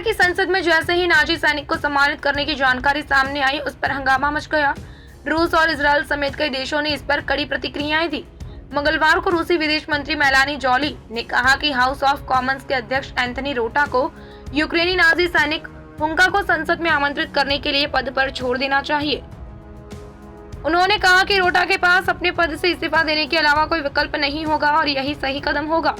कि संसद में जैसे ही नाजी सैनिक को सम्मानित करने की जानकारी सामने आई, उस पर हंगामा मच गया। रूस और इजराइल समेत कई देशों ने इस पर कड़ी प्रतिक्रियाएं दी। मंगलवार को रूसी विदेश मंत्री मेलानी जॉली ने कहा कि हाउस ऑफ कॉमन्स के अध्यक्ष एंथनी रोटा को यूक्रेनी नाजी सैनिक हुंका को संसद में आमंत्रित करने के लिए पद पर छोड़ देना चाहिए। उन्होंने कहा कि रोटा के पास अपने पद से इस्तीफा देने के अलावा कोई विकल्प नहीं होगा और यही सही कदम होगा।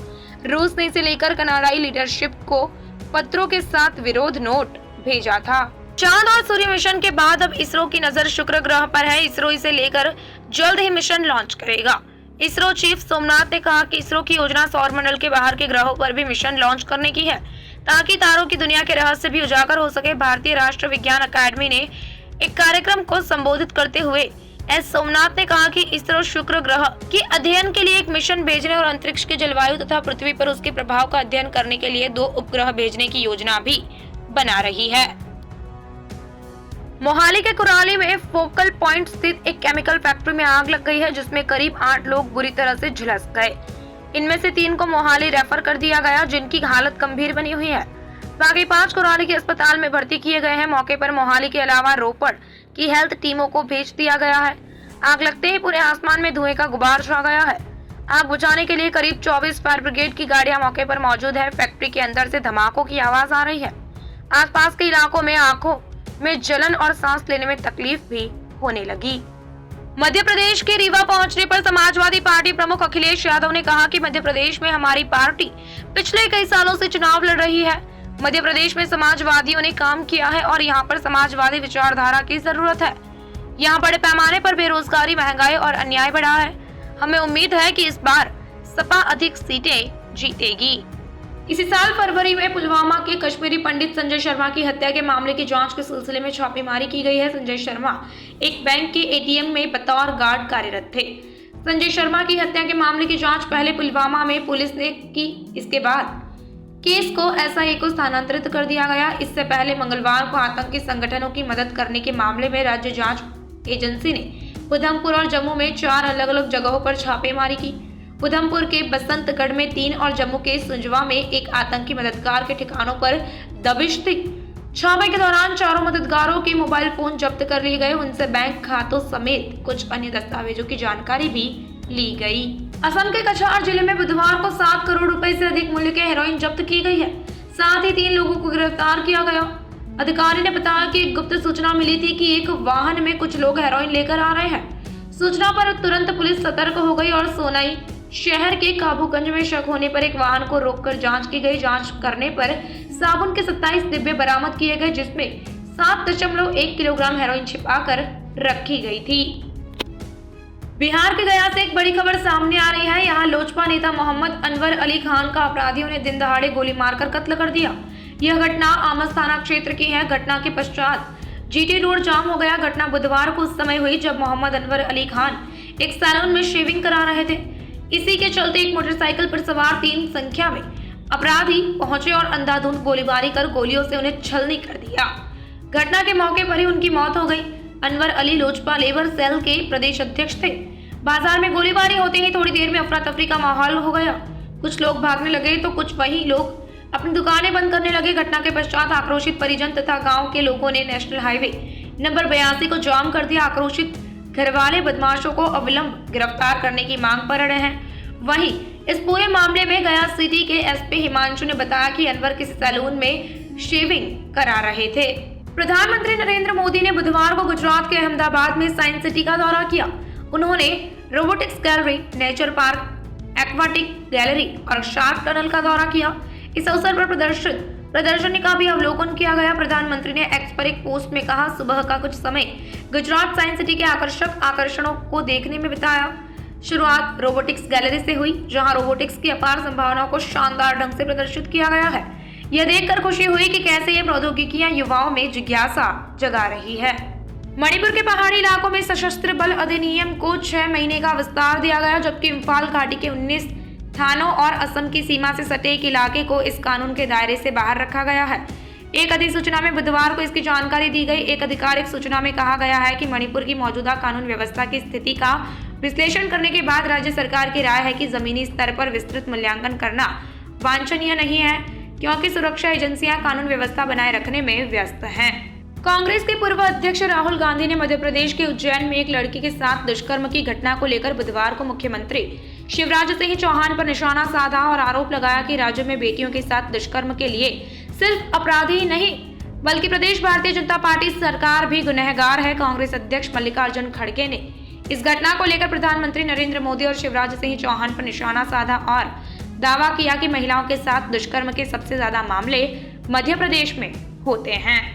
रूस ने इसे लेकर कनाडाई लीडरशिप को पत्रों के साथ विरोध नोट भेजा था। चांद और सूर्य मिशन के बाद अब इसरो की नजर शुक्र ग्रह पर है। इसरो इसे लेकर जल्द ही मिशन लॉन्च करेगा। इसरो चीफ सोमनाथ ने कहा कि इसरो की योजना सौर मंडल के बाहर के ग्रहों पर भी मिशन लॉन्च करने की है, ताकि तारों की दुनिया के रहस्य भी उजागर हो सके। भारतीय राष्ट्रीय विज्ञान अकादमी ने एक कार्यक्रम को संबोधित करते हुए एस सोमनाथ ने कहा कि इसरो शुक्र ग्रह के अध्ययन के लिए एक मिशन भेजने और अंतरिक्ष के जलवायु तथा पृथ्वी पर उसके प्रभाव का अध्ययन करने के लिए 2 उपग्रह भेजने की योजना भी बना रही है। मोहाली के कुराली में फोकल पॉइंट स्थित एक केमिकल फैक्ट्री में आग लग गई है, जिसमें करीब 8 लोग बुरी तरह से झुलस गए। इनमें से 3 को मोहाली रेफर कर दिया गया, जिनकी हालत गंभीर बनी हुई है। बाकी 5 कुराली के अस्पताल में भर्ती किए गए हैं। मौके पर मोहाली के अलावा रोपड़ की हेल्थ टीमों को भेज दिया गया है। आग लगते ही पूरे आसमान में धुएं का गुबार छा गया है। आग बुझाने के लिए करीब 24 फायर ब्रिगेड की गाड़ियां मौके पर मौजूद है। फैक्ट्री के अंदर से धमाकों की आवाज आ रही है। आसपास के इलाकों में आंखों में जलन और सांस लेने में तकलीफ भी होने लगी। मध्य प्रदेश के रीवा पहुंचने पर समाजवादी पार्टी प्रमुख अखिलेश यादव ने कहा कि मध्य प्रदेश में हमारी पार्टी पिछले कई सालों से चुनाव लड़ रही है। मध्य प्रदेश में समाजवादियों ने काम किया है और यहाँ पर समाजवादी विचारधारा की जरूरत है। यहाँ बड़े पैमाने पर बेरोजगारी, महंगाई और अन्याय बढ़ा है। हमें उम्मीद है कि इस बार सपा अधिक सीटें जीतेगी। इसी साल फरवरी में पुलवामा के कश्मीरी पंडित संजय शर्मा की हत्या के मामले की जांच के सिलसिले में छापेमारी की गई है। संजय शर्मा एक बैंक के एटीएम में बतौर गार्ड कार्यरत थे। संजय शर्मा की हत्या के मामले की जांच पहले पुलवामा में पुलिस ने की, इसके बाद केस को एसआईए को स्थानांतरित कर दिया गया। इससे पहले मंगलवार को आतंकी संगठनों की मदद करने के मामले में राज्य जांच एजेंसी ने उधमपुर और जम्मू में 4 अलग अलग जगहों पर छापेमारी की। उधमपुर के बसंतगढ़ में 3 और जम्मू के सुंजवा में एक आतंकी मददगार के ठिकानों पर दबिश थी। छापे के दौरान चारों मददगारों के मोबाइल फोन जब्त कर लिए गए। उनसे बैंक खातों समेत कुछ अन्य दस्तावेजों की जानकारी भी ली गई। असम के कछार जिले में बुधवार को 7 करोड़ रुपए से अधिक मूल्य के हेरोइन जब्त की गई है। साथ ही 3 लोगों को गिरफ्तार किया गया। अधिकारी ने बताया कि एक गुप्त सूचना मिली थी कि एक वाहन में कुछ लोग हेरोइन लेकर आ रहे हैं। सूचना पर तुरंत पुलिस सतर्क हो गई और सोनाई शहर के काबूगंज में शक होने पर एक वाहन को रोककर जांच की गई। जांच करने पर साबुन के 27 डिब्बे बरामद किए गए, जिसमें 7.1 किलोग्राम हेरोइन छिपाकर रखी गई थी। बिहार के गया से एक बड़ी खबर सामने आ रही है। यहाँ लोजपा नेता मोहम्मद अनवर अली खान का अपराधियों ने दिन दहाड़े गोली मारकर कत्ल कर दिया। यह घटना आमस थाना क्षेत्र की है। घटना के पश्चात जीटी रोड जाम हो गया। घटना बुधवार को उस समय हुई जब मोहम्मद अनवर अली खान एक सैलून में शेविंग करा रहे थे। इसी के चलते एक मोटरसाइकिल पर सवार 3 संख्या में अपराधी पहुंचे और अंधाधुंध गोलीबारी कर गोलियों से उन्हें छलनी कर दिया। घटना के मौके पर ही उनकी मौत हो गई। अनवर अली लोजपा लेबर सेल के प्रदेश अध्यक्ष थे। बाजार में गोलीबारी होते ही थोड़ी देर में अफरा तफरी का माहौल हो गया। कुछ लोग भागने लगे तो कुछ वही लोग अपनी दुकानें बंद करने लगे। घटना के पश्चात आक्रोशित परिजन तथा गांव के लोगों ने नेशनल हाईवे नंबर 82 को जाम कर दिया। आक्रोशित घरवाले बदमाशों को अविलंब गिरफ्तार करने की मांग पर अड़े हैं। वहीं इस पूरे मामले में गया सिटी के एसपी हिमांशु ने बताया कि अनवर किसी सैलून में शेविंग करा रहे थे। प्रधानमंत्री नरेंद्र मोदी ने बुधवार को गुजरात के अहमदाबाद में साइंस सिटी का दौरा किया। उन्होंने robotics gallery, nature park, aquatic gallery और शार्क टनल का दौरा किया। इस अवसर पर प्रदर्शनी का भी अवलोकन किया गया। प्रधानमंत्री ने एक्स पर एक पोस्ट में कहा, सुबह का कुछ समय गुजरात साइंस सिटी के आकर्षणों को देखने में बिताया। शुरुआत रोबोटिक्स गैलरी से हुई, जहां रोबोटिक्स की अपार संभावनाओं को शानदार ढंग से प्रदर्शित किया गया है। यह देखकर खुशी हुई कि कैसे ये प्रौद्योगिकियां युवाओं में जिज्ञासा जगा रही है। मणिपुर के पहाड़ी इलाकों में सशस्त्र बल अधिनियम को 6 महीने का विस्तार दिया गया, जबकि इम्फाल घाटी के 19 थानों और असम की सीमा से सटे एक इलाके को इस कानून के दायरे से बाहर रखा गया है। एक अधिसूचना में बुधवार को इसकी जानकारी दी गई। एक आधिकारिक सूचना में कहा गया है कि मणिपुर की मौजूदा कानून व्यवस्था की स्थिति का विश्लेषण करने के बाद राज्य सरकार की राय है कि जमीनी स्तर पर विस्तृत मूल्यांकन करना वांछनीय नहीं है। क्योंकि सुरक्षा एजेंसियां कानून व्यवस्था बनाए रखने में व्यस्त हैं। कांग्रेस के पूर्व अध्यक्ष राहुल गांधी ने मध्य प्रदेश के उज्जैन में एक लड़की के साथ दुष्कर्म की घटना को लेकर बुधवार को मुख्यमंत्री शिवराज सिंह चौहान पर निशाना साधा और आरोप लगाया कि राज्य में बेटियों के साथ दुष्कर्म के लिए सिर्फ अपराधी ही नहीं बल्कि प्रदेश भारतीय जनता पार्टी सरकार भी गुनहगार है। कांग्रेस अध्यक्ष मल्लिकार्जुन खड़गे ने इस घटना को लेकर प्रधानमंत्री नरेंद्र मोदी और शिवराज सिंह चौहान पर निशाना साधा और दावा किया कि महिलाओं के साथ दुष्कर्म के सबसे ज्यादा मामले मध्य प्रदेश में होते हैं।